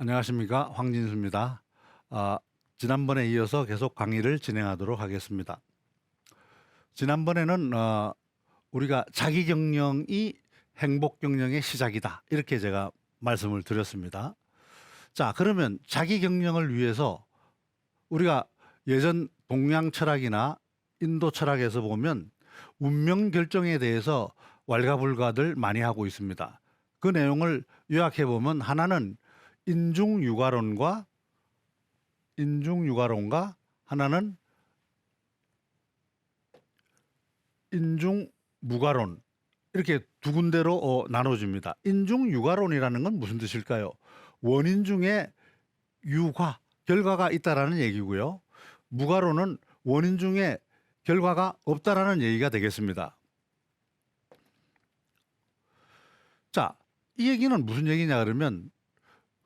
안녕하십니까, 황진수입니다. 지난번에 이어서 계속 강의를 진행하도록 하겠습니다. 지난번에는 우리가 자기경영이 행복경영의 시작이다, 이렇게 제가 말씀을 드렸습니다. 자, 그러면 자기경영을 위해서 우리가 예전 동양 철학이나 인도 철학에서 보면 운명 결정에 대해서 왈가불가들 많이 하고 있습니다. 그 내용을 요약해 보면 하나는 인중유가론과 하나는 인중무가론, 이렇게 두 군데로 나눠집니다. 인중유가론이라는 건 무슨 뜻일까요? 원인 중에 유과, 결과가 있다라는 얘기고요. 무가론은 원인 중에 결과가 없다라는 얘기가 되겠습니다. 자, 이 얘기는 무슨 얘기냐 그러면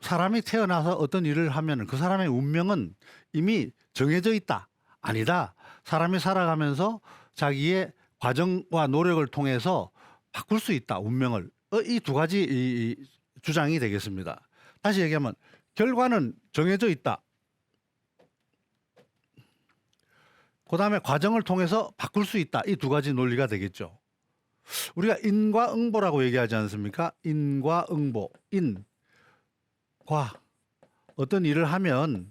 사람이 태어나서 어떤 일을 하면 그 사람의 운명은 이미 정해져 있다. 아니다. 사람이 살아가면서 자기의 과정과 노력을 통해서 바꿀 수 있다. 운명을. 이 두 가지 이 주장이 되겠습니다. 다시 얘기하면 결과는 정해져 있다. 그 다음에 과정을 통해서 바꿀 수 있다. 이 두 가지 논리가 되겠죠. 우리가 인과응보라고 얘기하지 않습니까? 인과응보. 과 어떤 일을 하면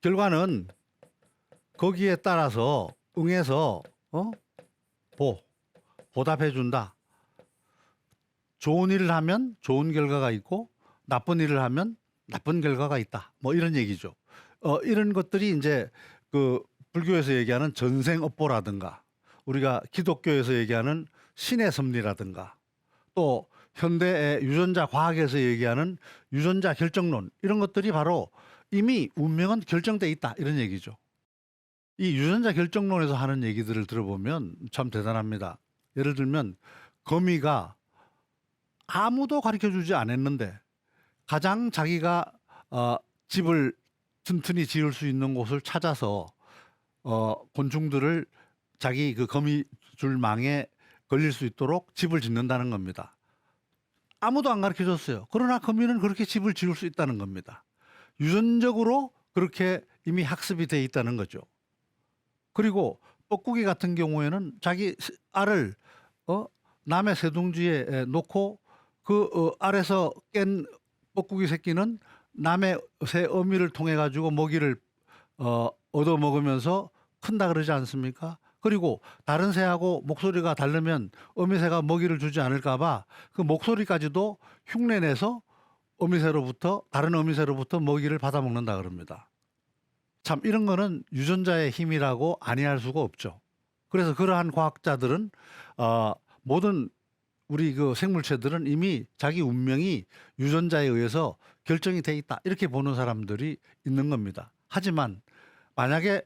결과는 거기에 따라서 응해서 보답해 준다. 좋은 일을 하면 좋은 결과가 있고 나쁜 일을 하면 나쁜 결과가 있다. 뭐 이런 얘기죠. 이런 것들이 이제 그 불교에서 얘기하는 전생업보라든가 우리가 기독교에서 얘기하는 신의 섭리라든가 또 현대의 유전자 과학에서 얘기하는 유전자 결정론, 이런 것들이 바로 이미 운명은 결정돼 있다, 이런 얘기죠. 이 유전자 결정론에서 하는 얘기들을 들어보면 참 대단합니다. 예를 들면 거미가 아무도 가르쳐주지 않았는데 가장 자기가 집을 튼튼히 지을 수 있는 곳을 찾아서 곤충들을 자기 그 거미줄 망에 걸릴 수 있도록 집을 짓는다는 겁니다. 아무도 안 가르쳐 줬어요. 그러나 거미는 그렇게 집을 지을 수 있다는 겁니다. 유전적으로 그렇게 이미 학습이 돼 있다는 거죠. 그리고 뻐꾸기 같은 경우에는 자기 알을 남의 새둥지에 놓고 그 알에서 깬 뻐꾸기 새끼는 남의 새 어미를 통해 가지고 먹이를 얻어 먹으면서 큰다 그러지 않습니까? 그리고 다른 새하고 목소리가 다르면 어미새가 먹이를 주지 않을까 봐 그 목소리까지도 흉내내서 다른 어미새로부터 먹이를 받아 먹는다 그럽니다. 참 이런 거는 유전자의 힘이라고 아니할 수가 없죠. 그래서 그러한 과학자들은 모든 우리 그 생물체들은 이미 자기 운명이 유전자에 의해서 결정이 돼 있다, 이렇게 보는 사람들이 있는 겁니다. 하지만 만약에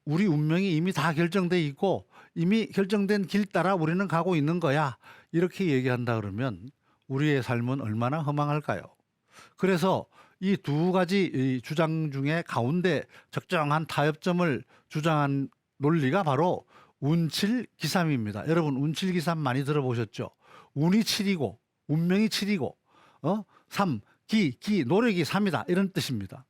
우리 운명이 이미 다 결정돼 있고 이미 결정된 길 따라 우리는 가고 있는 거야, 이렇게 얘기한다 그러면 우리의 삶은 얼마나 허망할까요? 그래서 이 두 가지 이 주장 중에 가운데 적정한 타협점을 주장한 논리가 바로 운칠기삼입니다. 여러분 운칠기삼 많이 들어보셨죠? 운이 7이고 운명이 7이고 노력이 3이다, 이런 뜻입니다.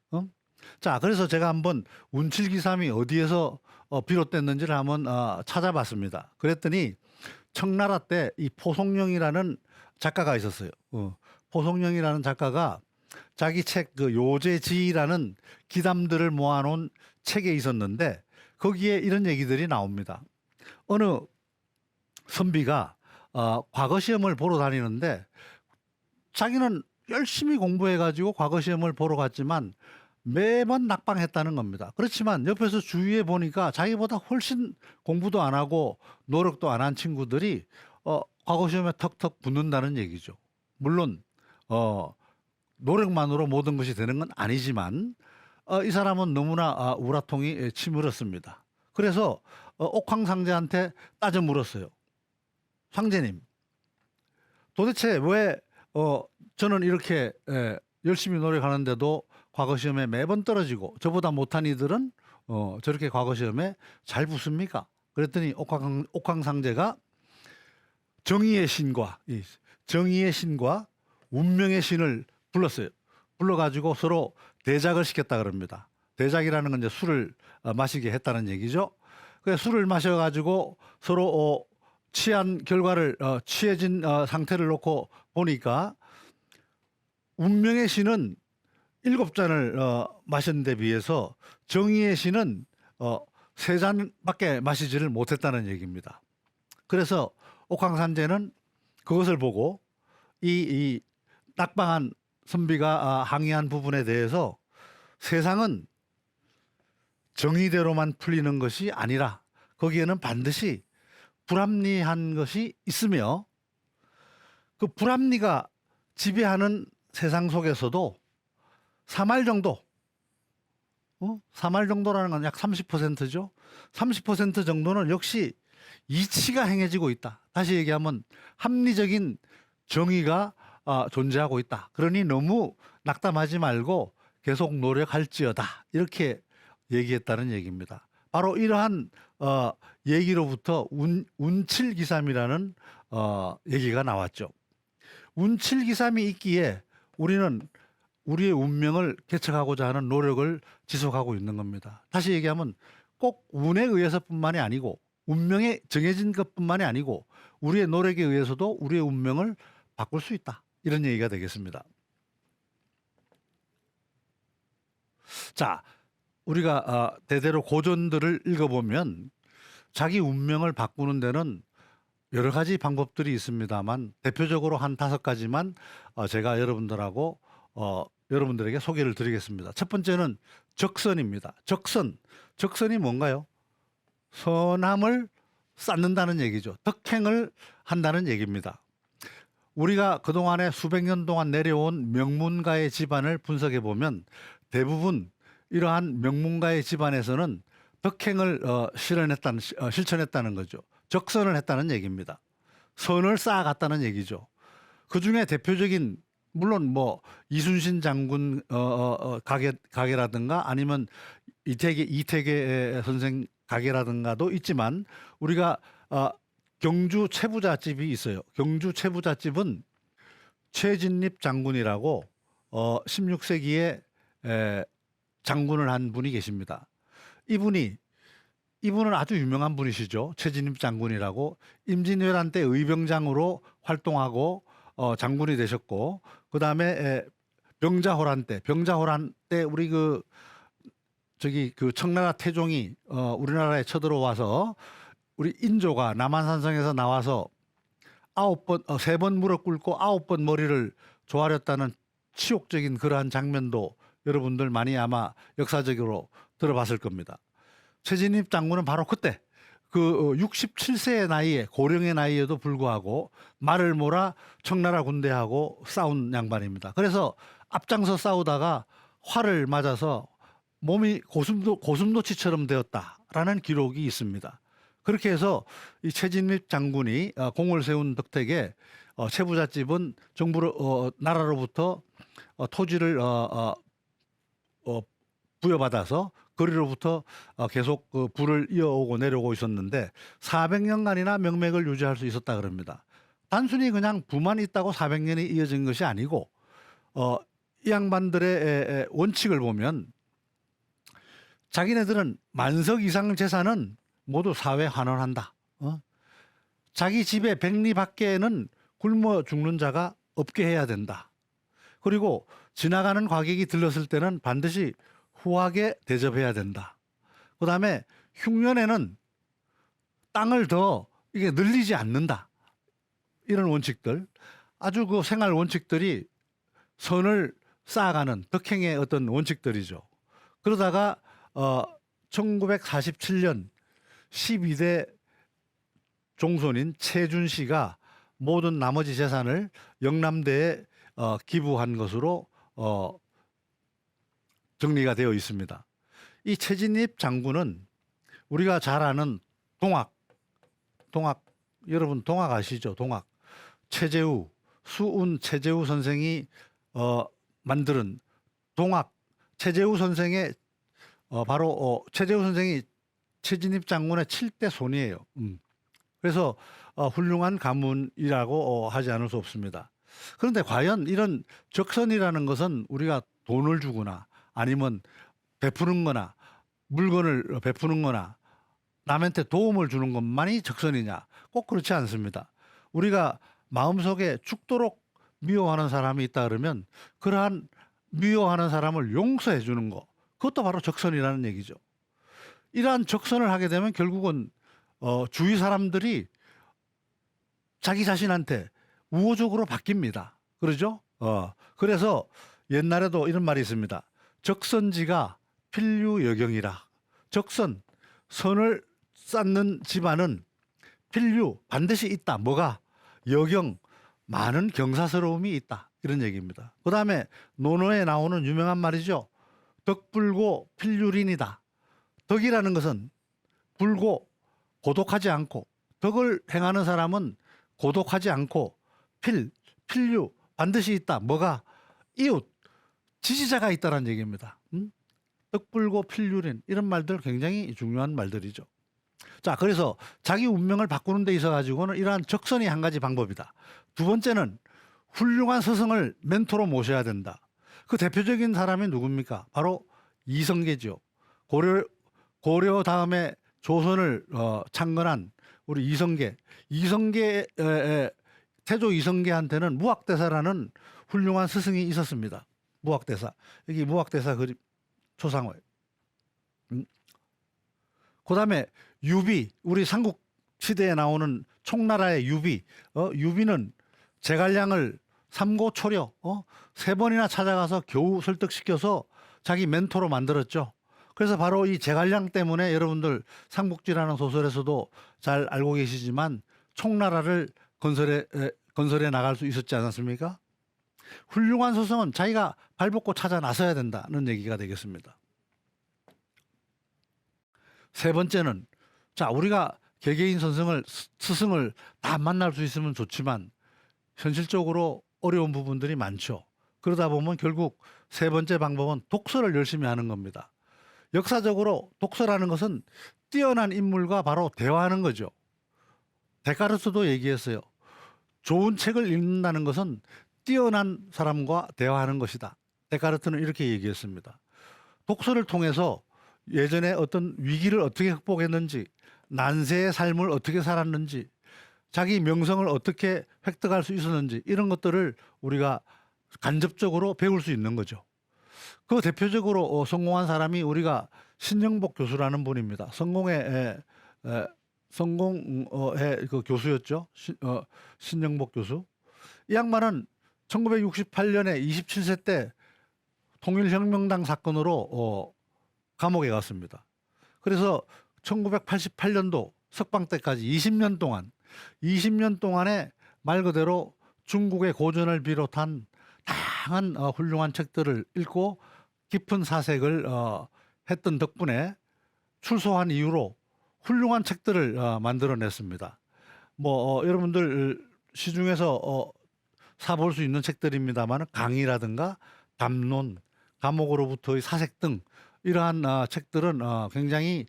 자, 그래서 제가 한번 운칠기삼이 어디에서 비롯됐는지를 한번 찾아봤습니다. 그랬더니 청나라 때 이 포송영이라는 작가가 있었어요. 포송영이라는 작가가 자기 책 그 요제지라는 기담들을 모아놓은 책에 있었는데 거기에 이런 얘기들이 나옵니다. 어느 선비가 과거 시험을 보러 다니는데 자기는 열심히 공부해가지고 과거 시험을 보러 갔지만 매번 낙방했다는 겁니다. 그렇지만 옆에서 주위에 보니까 자기보다 훨씬 공부도 안 하고 노력도 안 한 친구들이 과거 시험에 턱턱 붙는다는 얘기죠. 물론 노력만으로 모든 것이 되는 건 아니지만 이 사람은 너무나 우라통이 치밀었습니다. 그래서 옥황상제한테 따져 물었어요. 상제님, 도대체 왜 저는 이렇게 열심히 노력하는데도 과거 시험에 매번 떨어지고 저보다 못한 이들은 저렇게 과거 시험에 잘 붙습니까? 그랬더니 옥황상제가 정의의 신과 운명의 신을 불렀어요. 불러가지고 서로 대작을 시켰다 그럽니다. 대작이라는 건 이제 술을 마시게 했다는 얘기죠. 그래서 술을 마셔가지고 서로 취한 결과를 취해진 상태를 놓고 보니까 운명의 신은 7잔을 마신 데 비해서 정의의 신은 3잔밖에 마시지를 못했다는 얘기입니다. 그래서 옥황산제는 그것을 보고 이 낙방한 선비가 항의한 부분에 대해서 세상은 정의대로만 풀리는 것이 아니라 거기에는 반드시 불합리한 것이 있으며 그 불합리가 지배하는 세상 속에서도 3할 정도, 3할 정도라는 건 약 30%죠. 30% 정도는 역시 이치가 행해지고 있다. 다시 얘기하면 합리적인 정의가 존재하고 있다. 그러니 너무 낙담하지 말고 계속 노력할지어다. 이렇게 얘기했다는 얘기입니다. 바로 이러한 얘기로부터 운칠기삼이라는 얘기가 나왔죠. 운칠기삼이 있기에 우리는 우리의 운명을 개척하고자 하는 노력을 지속하고 있는 겁니다. 다시 얘기하면 꼭 운에 의해서뿐만이 아니고 운명에 정해진 것뿐만이 아니고 우리의 노력에 의해서도 우리의 운명을 바꿀 수 있다. 이런 얘기가 되겠습니다. 자, 우리가 대대로 고전들을 읽어보면 자기 운명을 바꾸는 데는 여러 가지 방법들이 있습니다만 대표적으로 한 5가지만 제가 여러분들하고 여러분들에게 소개를 드리겠습니다. 첫 번째는 적선입니다. 적선이 뭔가요? 선함을 쌓는다는 얘기죠. 덕행을 한다는 얘기입니다. 우리가 그동안에 수백 년 동안 내려온 명문가의 집안을 분석해 보면 대부분 이러한 명문가의 집안에서는 덕행을 실천했다는 거죠. 적선을 했다는 얘기입니다. 선을 쌓아갔다는 얘기죠. 그 중에 대표적인 물론 뭐 이순신 장군 가게라든가 아니면 이태계 선생 가게라든가도 있지만 우리가 경주 채부잣집이 있어요. 경주 채부잣집은 최진립 장군이라고 16세기에 장군을 한 분이 계십니다. 이분은 아주 유명한 분이시죠. 최진립 장군이라고 임진왜란 때 의병장으로 활동하고 장군이 되셨고 그 다음에 병자호란 때 우리 그 청나라 태종이 우리나라에 쳐들어와서 우리 인조가 남한산성에서 나와서 3번 무릎 꿇고 9번 머리를 조아렸다는 치욕적인 그러한 장면도 여러분들 많이 아마 역사적으로 들어봤을 겁니다. 최진립 장군은 바로 그때 그 67세의 나이에 고령의 나이에도 불구하고 말을 몰아 청나라 군대하고 싸운 양반입니다. 그래서 앞장서 싸우다가 활을 맞아서 몸이 고슴도치처럼 되었다라는 기록이 있습니다. 그렇게 해서 이 최진립 장군이 공을 세운 덕택에 채부잣집은 나라로부터 토지를 부여받아서 거리로부터 계속 그 부를 이어오고 내려오고 있었는데 400년간이나 명맥을 유지할 수 있었다 그럽니다. 단순히 그냥 부만 있다고 400년이 이어진 것이 아니고 이 양반들의 원칙을 보면 자기네들은 만석 이상 재산은 모두 사회에 환원한다. 자기 집에 백리 밖에는 굶어 죽는 자가 없게 해야 된다. 그리고 지나가는 과객이 들렀을 때는 반드시 후하게 대접해야 된다. 그 다음에 흉년에는 땅을 더 이게 늘리지 않는다. 이런 원칙들, 아주 그 생활 원칙들이 선을 쌓아가는 덕행의 어떤 원칙들이죠. 그러다가 1947년 12대 종손인 최준 씨가 모든 나머지 재산을 영남대에 기부한 것으로 정리가 되어 있습니다. 이 최진립 장군은 우리가 잘 아는 동학 여러분 동학 아시죠? 동학 최재우 수운 최재우 선생이 만드는 동학 최재우 선생의 바로 최재우 선생이 최진립 장군의 7대 손이에요. 그래서 훌륭한 가문이라고 하지 않을 수 없습니다. 그런데 과연 이런 적선이라는 것은 우리가 돈을 주거나 아니면 베푸는 거나 물건을 베푸는 거나 남한테 도움을 주는 것만이 적선이냐? 꼭 그렇지 않습니다. 우리가 마음속에 죽도록 미워하는 사람이 있다 그러면 그러한 미워하는 사람을 용서해 주는 거, 그것도 바로 적선이라는 얘기죠. 이러한 적선을 하게 되면 결국은 주위 사람들이 자기 자신한테 우호적으로 바뀝니다. 그러죠? 그래서 옛날에도 이런 말이 있습니다. 적선지가 필류여경이라. 적선, 선을 쌓는 집안은 필류, 반드시 있다. 뭐가? 여경, 많은 경사스러움이 있다. 이런 얘기입니다. 그 다음에 논어에 나오는 유명한 말이죠. 덕불고 필류린이다. 덕이라는 것은 불고 고독하지 않고, 덕을 행하는 사람은 고독하지 않고 필류 반드시 있다. 뭐가? 이웃, 지지자가 있다는 얘기입니다. 덕불고 필류린, 이런 말들 굉장히 중요한 말들이죠. 자, 그래서 자기 운명을 바꾸는 데 있어 가지고는 이러한 적선이 한 가지 방법이다. 두 번째는 훌륭한 스승을 멘토로 모셔야 된다. 그 대표적인 사람이 누굽니까? 바로 이성계죠. 고려 다음에 조선을 창건한 우리 이성계. 태조 이성계한테는 무학대사라는 훌륭한 스승이 있었습니다. 무학대사. 여기 무학대사 그림 초상화예요. 그다음에 유비, 우리 삼국 시대에 나오는 총나라의 유비. 유비는 제갈량을 삼고초려 3번이나 찾아가서 겨우 설득시켜서 자기 멘토로 만들었죠. 그래서 바로 이 제갈량 때문에 여러분들 삼국지라는 소설에서도 잘 알고 계시지만 총나라를 건설해 나갈 수 있었지 않았습니까? 훌륭한 스승은 자기가 발벗고 찾아 나서야 된다는 얘기가 되겠습니다. 세 번째는, 자, 우리가 개개인 스승을 다 만날 수 있으면 좋지만 현실적으로 어려운 부분들이 많죠. 그러다 보면 결국 세 번째 방법은 독서를 열심히 하는 겁니다. 역사적으로 독서라는 것은 뛰어난 인물과 바로 대화하는 거죠. 데카르트도 얘기했어요. 좋은 책을 읽는다는 것은 뛰어난 사람과 대화하는 것이다. 데카르트는 이렇게 얘기했습니다. 독서를 통해서 예전에 어떤 위기를 어떻게 극복했는지, 난세의 삶을 어떻게 살았는지, 자기 명성을 어떻게 획득할 수 있었는지, 이런 것들을 우리가 간접적으로 배울 수 있는 거죠. 그 대표적으로 성공한 사람이 우리가 신영복 교수라는 분입니다. 성공의 그 교수였죠. 신영복 교수. 이 양반은 1968년에 27세 때 통일혁명당 사건으로 감옥에 갔습니다. 그래서 1988년도 석방 때까지 20년 동안에 말 그대로 중국의 고전을 비롯한 다양한 훌륭한 책들을 읽고 깊은 사색을 했던 덕분에 출소한 이후로 훌륭한 책들을 만들어냈습니다. 여러분들 시중에서 사볼 수 있는 책들입니다만 강의라든가 담론, 감옥으로부터의 사색 등 이러한 책들은 굉장히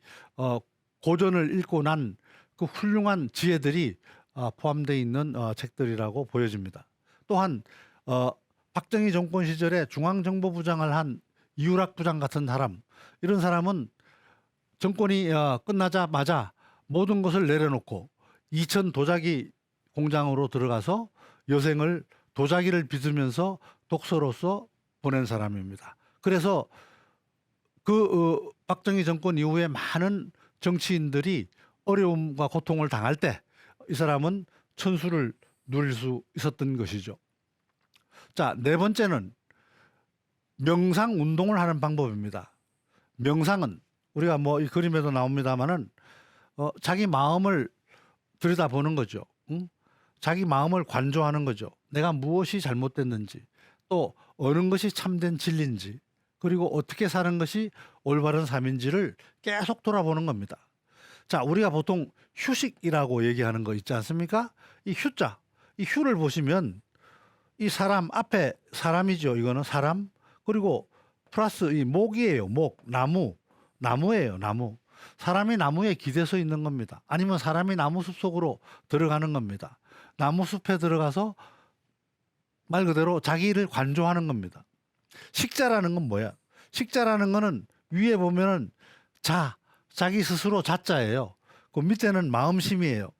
고전을 읽고 난 그 훌륭한 지혜들이 포함되어 있는 책들이라고 보여집니다. 또한 박정희 정권 시절에 중앙정보부장을 한 이유락 부장 같은 사람, 이런 사람은 정권이 끝나자마자 모든 것을 내려놓고 이천 도자기 공장으로 들어가서 여생을 도자기를 빚으면서 독서로서 보낸 사람입니다. 그래서 박정희 정권 이후에 많은 정치인들이 어려움과 고통을 당할 때 이 사람은 천수를 누릴 수 있었던 것이죠. 자, 네 번째는 명상 운동을 하는 방법입니다. 명상은 우리가 이 그림에도 나옵니다만은 자기 마음을 들여다보는 거죠. 자기 마음을 관조하는 거죠. 내가 무엇이 잘못됐는지, 또 어느 것이 참된 진리인지, 그리고 어떻게 사는 것이 올바른 삶인지를 계속 돌아보는 겁니다. 자, 우리가 보통 휴식이라고 얘기하는 거 있지 않습니까? 이 휴자, 이 휴를 보시면 이 사람 앞에 사람이죠. 이거는 사람. 그리고 플러스 이 목이에요. 나무예요. 나무. 사람이 나무에 기대서 있는 겁니다. 아니면 사람이 나무숲 속으로 들어가는 겁니다. 나무숲에 들어가서 말 그대로 자기를 관조하는 겁니다. 식자라는 건 뭐야? 식자라는 거는 위에 보면은 자기 스스로 자자예요. 그 밑에는 마음심이에요.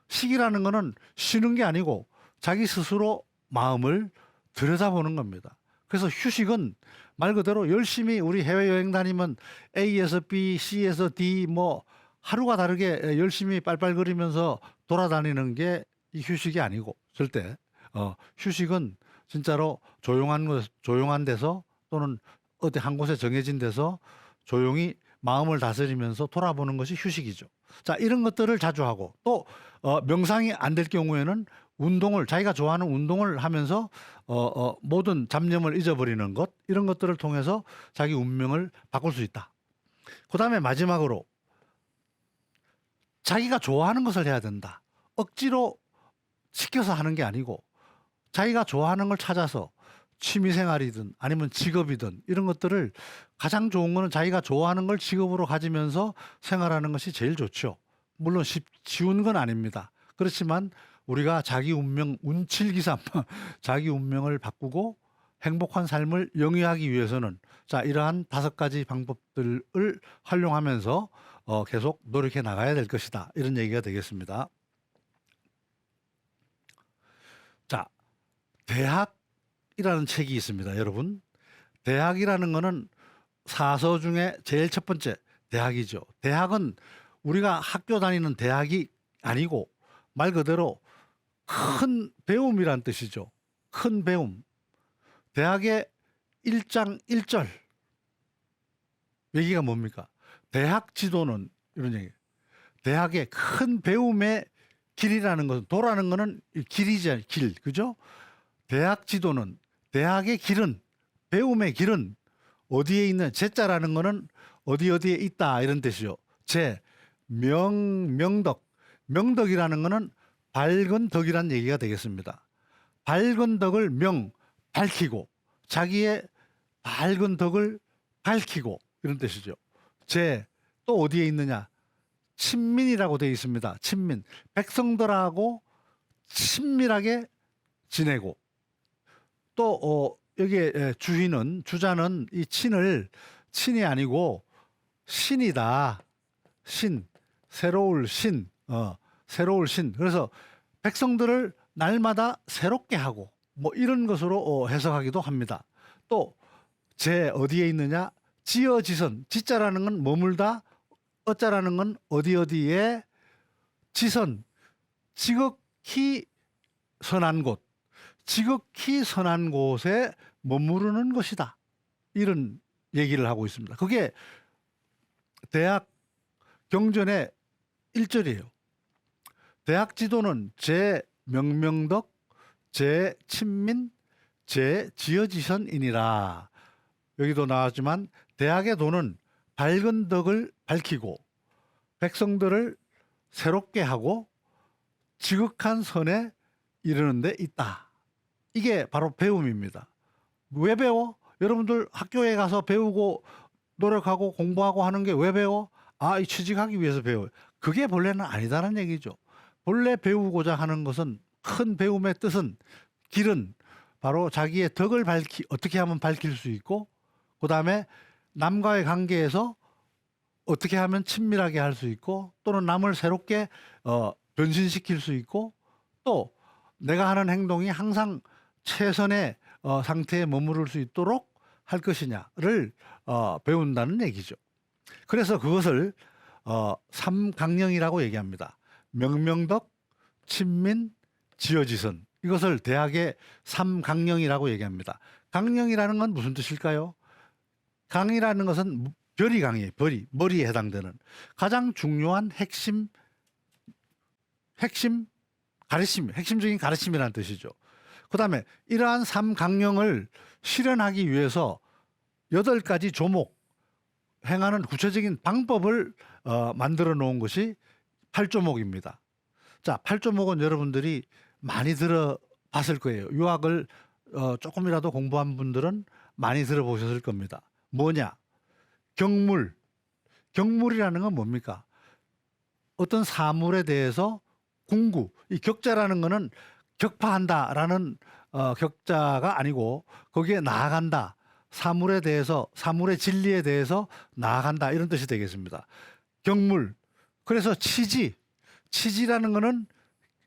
식이라는 거는 쉬는 게 아니고 자기 스스로 마음을 들여다보는 겁니다. 그래서 휴식은 말 그대로 열심히 우리 해외여행 다니면 A에서 B, C에서 D 뭐 하루가 다르게 열심히 빨빨거리면서 돌아다니는 게 이 휴식이 아니고 절대 휴식은 진짜로 조용한 데서 또는 어디 한 곳에 정해진 데서 조용히 마음을 다스리면서 돌아보는 것이 휴식이죠. 자, 이런 것들을 자주 하고 또 명상이 안 될 경우에는 자기가 좋아하는 운동을 하면서 모든 잡념을 잊어버리는 것, 이런 것들을 통해서 자기 운명을 바꿀 수 있다. 그다음에 마지막으로 자기가 좋아하는 것을 해야 된다. 억지로 시켜서 하는 게 아니고 자기가 좋아하는 걸 찾아서 취미생활이든 아니면 직업이든 이런 것들을, 가장 좋은 거는 자기가 좋아하는 걸 직업으로 가지면서 생활하는 것이 제일 좋죠. 물론 쉬운 건 아닙니다. 그렇지만 우리가 자기 운명, 운칠기삼 자기 운명을 바꾸고 행복한 삶을 영위하기 위해서는 자, 이러한 5가지 방법들을 활용하면서 계속 노력해 나가야 될 것이다. 이런 얘기가 되겠습니다. 자, 대학이라는 책이 있습니다, 여러분. 대학이라는 거는 사서 중에 제일 첫 번째 대학이죠. 대학은 우리가 학교 다니는 대학이 아니고 말 그대로 큰 배움이란 뜻이죠. 큰 배움. 대학의 1장 1절 얘기가 뭡니까? 대학 지도는 이런 얘기예요. 대학의 큰 배움의 길이라는 것은, 도라는 것은 길이죠, 길. 그죠? 대학 지도는, 대학의 길은, 배움의 길은 어디에 있는, 제자라는 것은 어디에 있다, 이런 뜻이죠. 명덕. 명덕이라는 것은 밝은 덕이란 얘기가 되겠습니다. 밝은 덕을 밝히고, 자기의 밝은 덕을 밝히고, 이런 뜻이죠. 또 어디에 있느냐? 친민이라고 되어 있습니다. 친민. 백성들하고 친밀하게 지내고, 또 여기에 주자는 이 친이 아니고 신이다. 새로울 신. 그래서 백성들을 날마다 새롭게 하고 뭐 이런 것으로 해석하기도 합니다. 또 어디에 있느냐? 지어지선. 지자라는 건 머물다, 어자라는 건 어디에, 지선, 지극히 선한 곳. 지극히 선한 곳에 머무르는 것이다. 이런 얘기를 하고 있습니다. 그게 대학 경전의 1절이에요. 대학 지도는 명명덕, 친민, 지어지선이니라. 여기도 나왔지만 대학의 도는 밝은 덕을 밝히고 백성들을 새롭게 하고 지극한 선에 이르는 데 있다. 이게 바로 배움입니다. 왜 배워? 여러분들 학교에 가서 배우고 노력하고 공부하고 하는 게 왜 배워? 이 취직하기 위해서 배워요. 그게 본래는 아니다는 얘기죠. 본래 배우고자 하는 것은, 큰 배움의 뜻은, 길은 바로 자기의 덕을 어떻게 하면 밝힐 수 있고, 그 다음에 남과의 관계에서 어떻게 하면 친밀하게 할 수 있고, 또는 남을 새롭게 변신시킬 수 있고, 또 내가 하는 행동이 항상 최선의 상태에 머무를 수 있도록 할 것이냐를 배운다는 얘기죠. 그래서 그것을 삼강령이라고 얘기합니다. 명명덕, 친민, 지어지선. 이것을 대학의 삼강령이라고 얘기합니다. 강령이라는 건 무슨 뜻일까요? 강이라는 것은 별이 강이에요. 머리에 해당되는 가장 중요한 핵심적인 가르침이라는 뜻이죠. 그 다음에 이러한 삼강령을 실현하기 위해서 8가지 조목, 행하는 구체적인 방법을 만들어 놓은 것이 8조목입니다. 자, 8조목은 여러분들이 많이 들어봤을 거예요. 유학을 조금이라도 공부한 분들은 많이 들어보셨을 겁니다. 뭐냐? 경물이라는 건 뭡니까? 어떤 사물에 대해서 이 격자라는 거는 격파한다라는 격자가 아니고 거기에 나아간다. 사물에 대해서 사물의 진리에 대해서 나아간다 이런 뜻이 되겠습니다. 경물. 그래서 치지라는 거는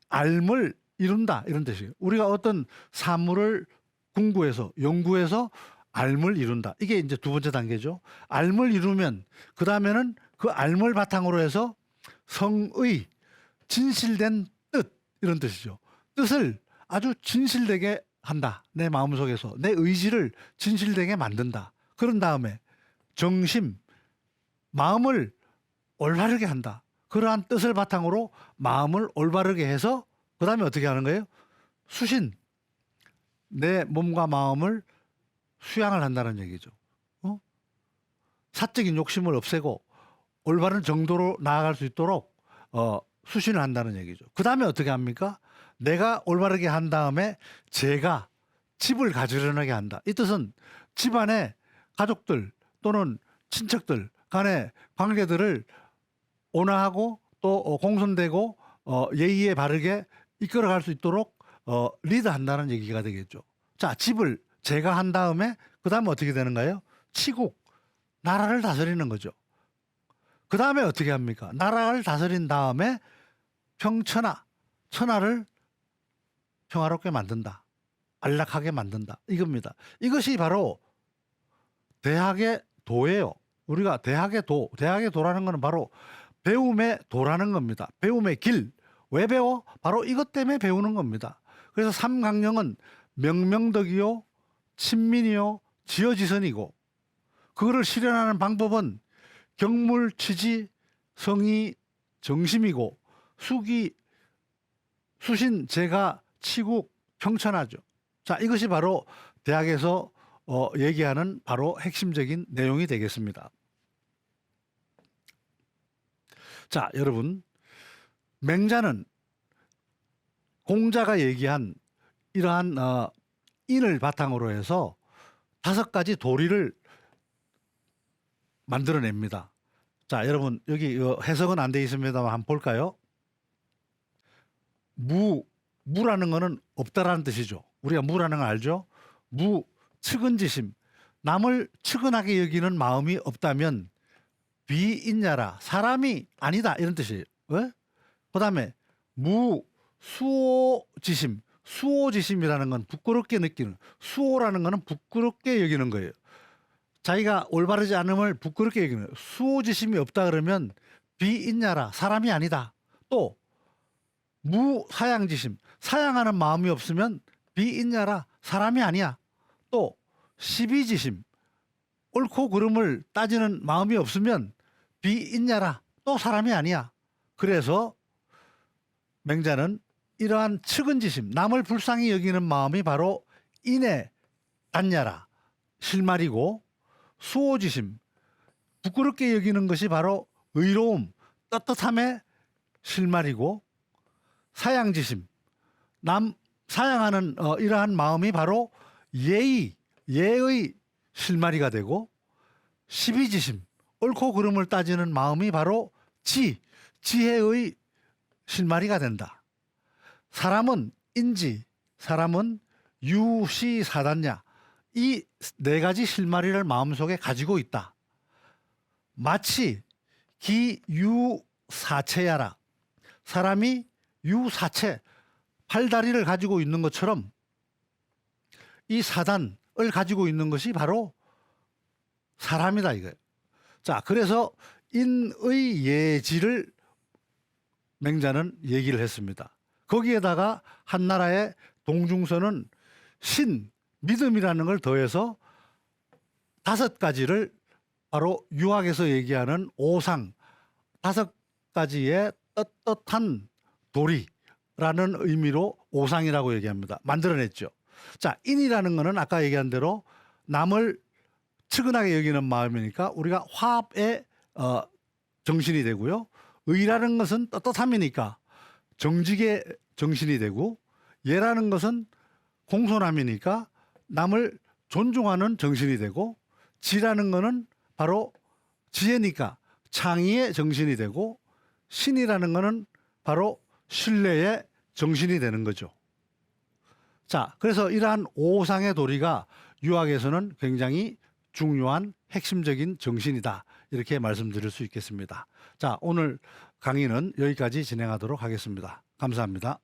알물 이룬다 이런 뜻이에요. 우리가 어떤 사물을 궁구해서 연구해서 알물 이룬다. 이게 이제 두 번째 단계죠. 알물 이루면 그 다음에는 그 알물 바탕으로 해서 성의 진실된 뜻 이런 뜻이죠. 뜻을 아주 진실되게 한다. 내 마음속에서 내 의지를 진실되게 만든다. 그런 다음에 정심 마음을 올바르게 한다. 그러한 뜻을 바탕으로 마음을 올바르게 해서 그 다음에 어떻게 하는 거예요? 수신 내 몸과 마음을 수양을 한다는 얘기죠. 사적인 욕심을 없애고 올바른 정도로 나아갈 수 있도록 수신을 한다는 얘기죠. 그 다음에 어떻게 합니까? 내가 올바르게 한 다음에 제가 집을 가지런하게 한다. 이 뜻은 집안의 가족들 또는 친척들 간의 관계들을 온화하고 또 공손되고 예의에 바르게 이끌어갈 수 있도록 리드한다는 얘기가 되겠죠. 자, 집을 제가 한 다음에 그 다음에 어떻게 되는가요? 치국, 나라를 다스리는 거죠. 그 다음에 어떻게 합니까? 나라를 다스린 다음에 천하를 평화롭게 만든다. 안락하게 만든다. 이겁니다. 이것이 바로 대학의 도예요. 우리가 대학의 도라는 것은 바로 배움의 도라는 겁니다. 배움의 길. 왜 배워? 바로 이것 때문에 배우는 겁니다. 그래서 삼강령은 명명덕이요, 친민이요, 지어지선이고 그거를 실현하는 방법은 경물, 치지, 성의, 정심이고 수신, 제가, 치국, 평천하죠. 자, 이것이 바로 대학에서 얘기하는 바로 핵심적인 내용이 되겠습니다. 자, 여러분, 맹자는 공자가 얘기한 이러한 인을 바탕으로 해서 5가지 도리를 만들어냅니다. 자, 여러분 여기 해석은 안 돼 있습니다만 한번 볼까요? 무라는 거는 없다라는 뜻이죠. 우리가 무라는 걸 알죠? 측은지심, 남을 측은하게 여기는 마음이 없다면 비인야라, 사람이 아니다 이런 뜻이에요. 왜? 그다음에 수오지심, 수오지심이라는 건 부끄럽게 느끼는, 수오라는 거는 부끄럽게 여기는 거예요. 자기가 올바르지 않음을 부끄럽게 여기는 거예요. 수오지심이 없다 그러면 비인야라, 사람이 아니다. 또 무사양지심, 사양하는 마음이 없으면 비인야라, 사람이 아니야. 또 시비지심, 옳고 그름을 따지는 마음이 없으면 비인야라, 또 사람이 아니야. 그래서 맹자는 이러한 측은지심, 남을 불쌍히 여기는 마음이 바로 인의 단야라, 실말이고, 수오지심, 부끄럽게 여기는 것이 바로 의로움, 떳떳함의 실말이고, 사양지심, 남 사양하는 이러한 마음이 바로 예의 실마리가 되고, 시비지심, 옳고 그름을 따지는 마음이 바로 지혜의 실마리가 된다. 사람은 인지, 사람은 유시사단냐, 이 4가지 실마리를 마음속에 가지고 있다. 마치 기유사체야라, 사람이 유사체, 팔다리를 가지고 있는 것처럼 이 사단을 가지고 있는 것이 바로 사람이다 이거예요. 자, 그래서 인의 예지를 맹자는 얘기를 했습니다. 거기에다가 한나라의 동중서는 믿음이라는 걸 더해서 5가지를 바로 유학에서 얘기하는 오상, 5가지의 떳떳한 도리라는 의미로 오상이라고 얘기합니다. 만들어냈죠. 자, 인이라는 거는 아까 얘기한 대로 남을 측은하게 여기는 마음이니까 우리가 화합의 정신이 되고요. 의라는 것은 떳떳함이니까 정직의 정신이 되고, 예라는 것은 공손함이니까 남을 존중하는 정신이 되고, 지라는 것은 바로 지혜니까 창의의 정신이 되고, 신이라는 것은 바로 신뢰의 정신이 되는 거죠. 자, 그래서 이러한 오상의 도리가 유학에서는 굉장히 중요한 핵심적인 정신이다. 이렇게 말씀드릴 수 있겠습니다. 자, 오늘 강의는 여기까지 진행하도록 하겠습니다. 감사합니다.